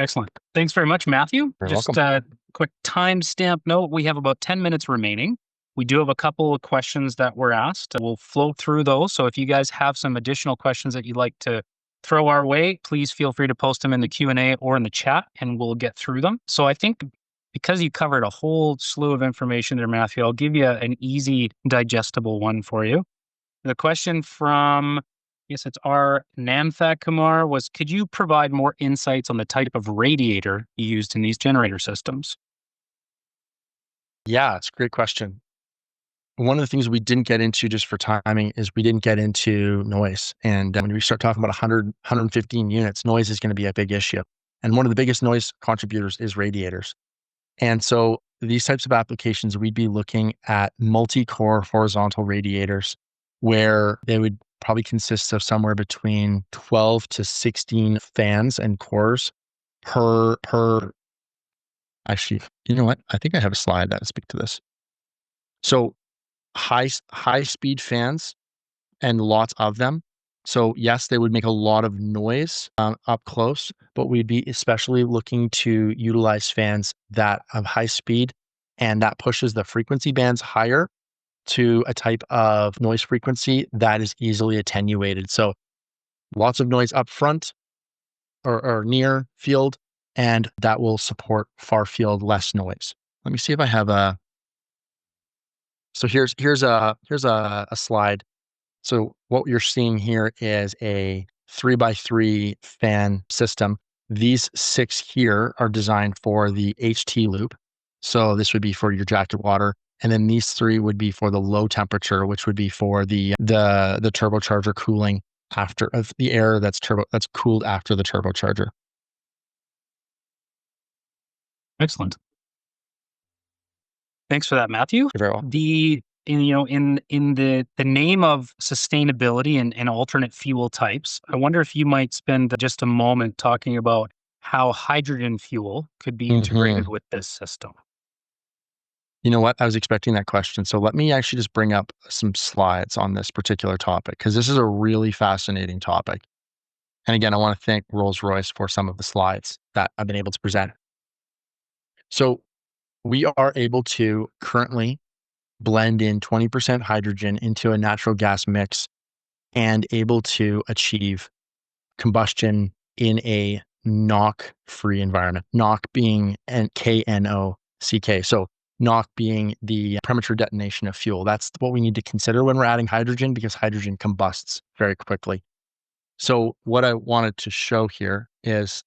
Excellent. Thanks very much, Matthew. You're Just welcome. a quick timestamp note. We have about 10 minutes remaining. We do have a couple of questions that were asked. We'll flow through those. So if you guys have some additional questions that you'd like to throw our way, please feel free to post them in the Q&A or in the chat, and we'll get through them. So I think because you covered a whole slew of information there, Matthew, I'll give you an easy, digestible one for you. The question from, yes, it's our Namthak Kumar was, could you provide more insights on the type of radiator used in these generator systems? Yeah, it's a great question. One of the things we didn't get into just for timing is we didn't get into noise. And when we start talking about 100, 115 units, noise is going to be a big issue. And one of the biggest noise contributors is radiators. And so these types of applications, we'd be looking at multi-core horizontal radiators where they would probably consist of somewhere between 12 to 16 fans and cores per. Actually, you know what? I think I have a slide that will speak to this. So high speed fans and lots of them. So yes, they would make a lot of noise up close, but we'd be especially looking to utilize fans that have high speed and that pushes the frequency bands higher to a type of noise frequency that is easily attenuated. So lots of noise up front or near field, and that will support far field less noise. Let me see if I have a. So here's a slide. So what you're seeing here is a 3x3 fan system. These 6 here are designed for the HT loop. So this would be for your jacket water. And then these 3 would be for the low temperature, which would be for the turbocharger cooling after of the air that's cooled after the turbocharger. Excellent. Thanks for that, Matthew. You're very welcome. In the name of sustainability and alternate fuel types, I wonder if you might spend just a moment talking about how hydrogen fuel could be integrated with this system. You know what? I was expecting that question. So let me actually just bring up some slides on this particular topic, because this is a really fascinating topic. And again, I want to thank Rolls-Royce for some of the slides that I've been able to present. So we are able to currently blend in 20% hydrogen into a natural gas mix and able to achieve combustion in a knock-free environment. Knock being K-N-O-C-K. So knock being the premature detonation of fuel. That's what we need to consider when we're adding hydrogen, because hydrogen combusts very quickly. So what I wanted to show here is,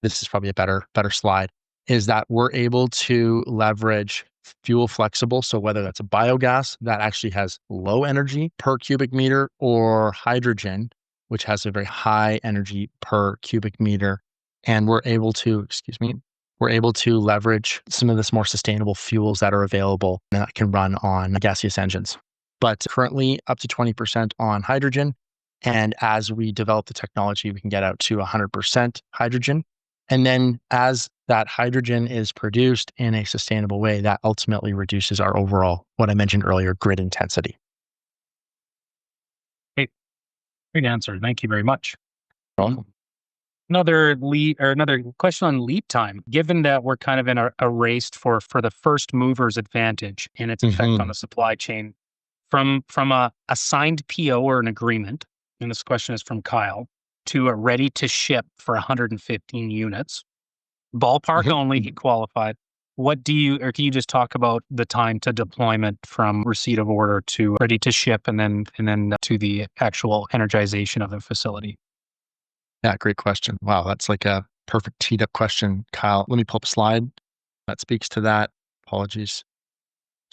this is probably a better slide, is that we're able to leverage fuel flexible. So whether that's a biogas that actually has low energy per cubic meter, or hydrogen, which has a very high energy per cubic meter. And we're able to leverage some of this more sustainable fuels that are available that can run on gaseous engines. But currently up to 20% on hydrogen. And as we develop the technology, we can get out to 100% hydrogen. And then as that hydrogen is produced in a sustainable way, that ultimately reduces our overall, what I mentioned earlier, grid intensity. Great answer. Thank you very much. Welcome. Another question on lead time. Given that we're kind of in a race for the first mover's advantage and its effect on the supply chain, from a signed PO or an agreement, and this question is from Kyle, to a ready to ship for 115 units, ballpark only, he qualified. Can you just talk about the time to deployment from receipt of order to ready to ship, and then to the actual energization of the facility? Yeah, great question. Wow, that's like a perfect teed up question, Kyle. Let me pull up a slide that speaks to that. Apologies.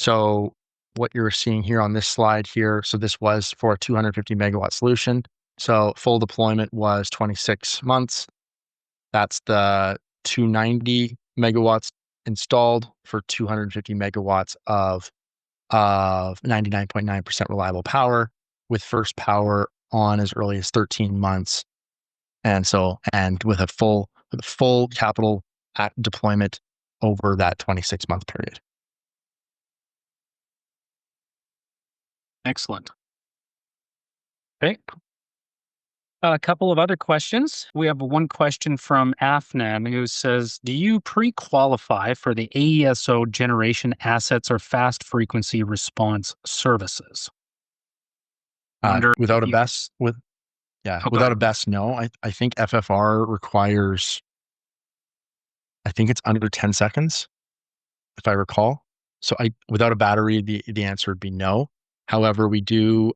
So what you're seeing here on this slide here, so this was for a 250 megawatt solution. So full deployment was 26 months. That's the 290 megawatts installed for 250 megawatts of 99.9% reliable power, with first power on as early as 13 months. And with a full capital deployment over that 26-month period. Excellent. Okay. A couple of other questions. We have one question from Afnan who says, do you pre-qualify for the AESO generation assets or fast frequency response services? Wonder Without if a you- BESS, Oh, go without a ahead. BESS, no. I think FFR requires, I think it's under 10 seconds, if I recall. So without a battery, the answer would be no. However, we do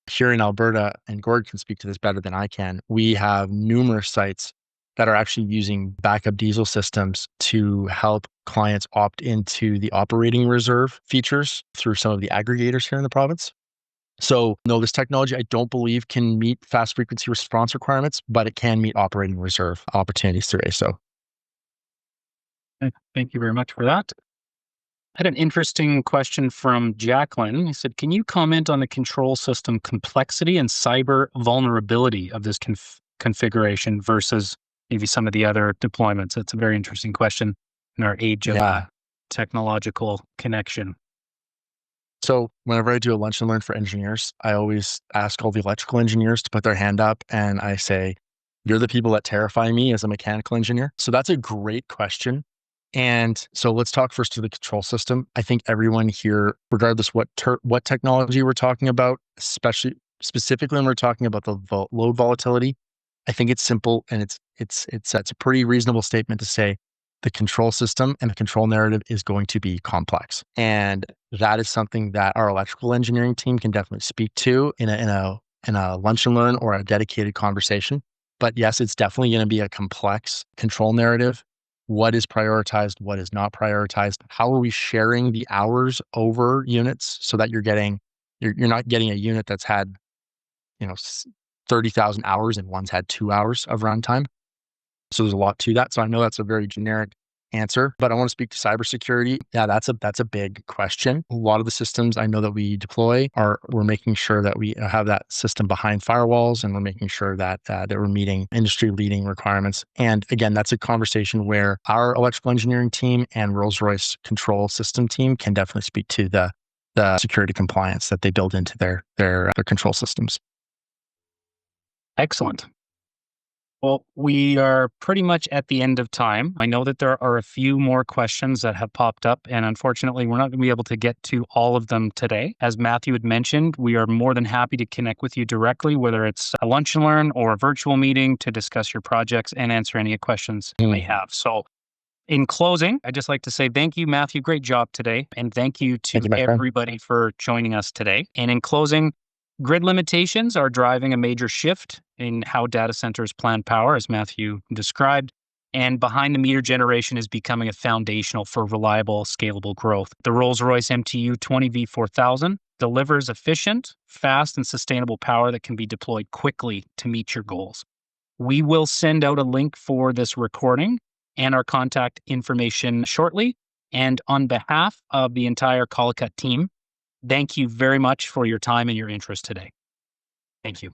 here in Alberta, and Gord can speak to this better than I can, we have numerous sites that are actually using backup diesel systems to help clients opt into the operating reserve features through some of the aggregators here in the province. So no, this technology I don't believe can meet fast frequency response requirements, but it can meet operating reserve opportunities through ASO. Thank you very much for that. I had an interesting question from Jacqueline. He said, can you comment on the control system complexity and cyber vulnerability of this configuration versus maybe some of the other deployments? It's a very interesting question in our age of technological connection. So whenever I do a lunch and learn for engineers, I always ask all the electrical engineers to put their hand up and I say, you're the people that terrify me as a mechanical engineer. So that's a great question. And so let's talk first to the control system. I think everyone here, regardless what technology we're talking about, specifically when we're talking about the load volatility, I think it's simple and it's a pretty reasonable statement to say the control system and the control narrative is going to be complex. And that is something that our electrical engineering team can definitely speak to in a lunch and learn or a dedicated conversation. But yes, it's definitely going to be a complex control narrative. What is prioritized? What is not prioritized? How are we sharing the hours over units so that you're not getting a unit that's had, 30,000 hours and one's had 2 hours of runtime. So there's a lot to that. So I know that's a very generic answer, but I want to speak to cybersecurity. Yeah, that's a big question. A lot of the systems I know that we deploy we're making sure that we have that system behind firewalls, and we're making sure that we're meeting industry leading requirements. And again, that's a conversation where our electrical engineering team and Rolls-Royce control system team can definitely speak to the security compliance that they build into their control systems. Excellent. Well, we are pretty much at the end of time. I know that there are a few more questions that have popped up, and unfortunately, we're not going to be able to get to all of them today. As Matthew had mentioned, we are more than happy to connect with you directly, whether it's a lunch and learn or a virtual meeting, to discuss your projects and answer any questions you may have. So in closing, I'd just like to say thank you, Matthew. Great job today. And thank you to everybody for joining us today. And in closing, grid limitations are driving a major shift in how data centers plan power, as Matthew described. And behind the meter generation is becoming a foundational for reliable, scalable growth. The Rolls-Royce MTU 20V4000 delivers efficient, fast, and sustainable power that can be deployed quickly to meet your goals. We will send out a link for this recording and our contact information shortly. And on behalf of the entire Collicut team, thank you very much for your time and your interest today. Thank you.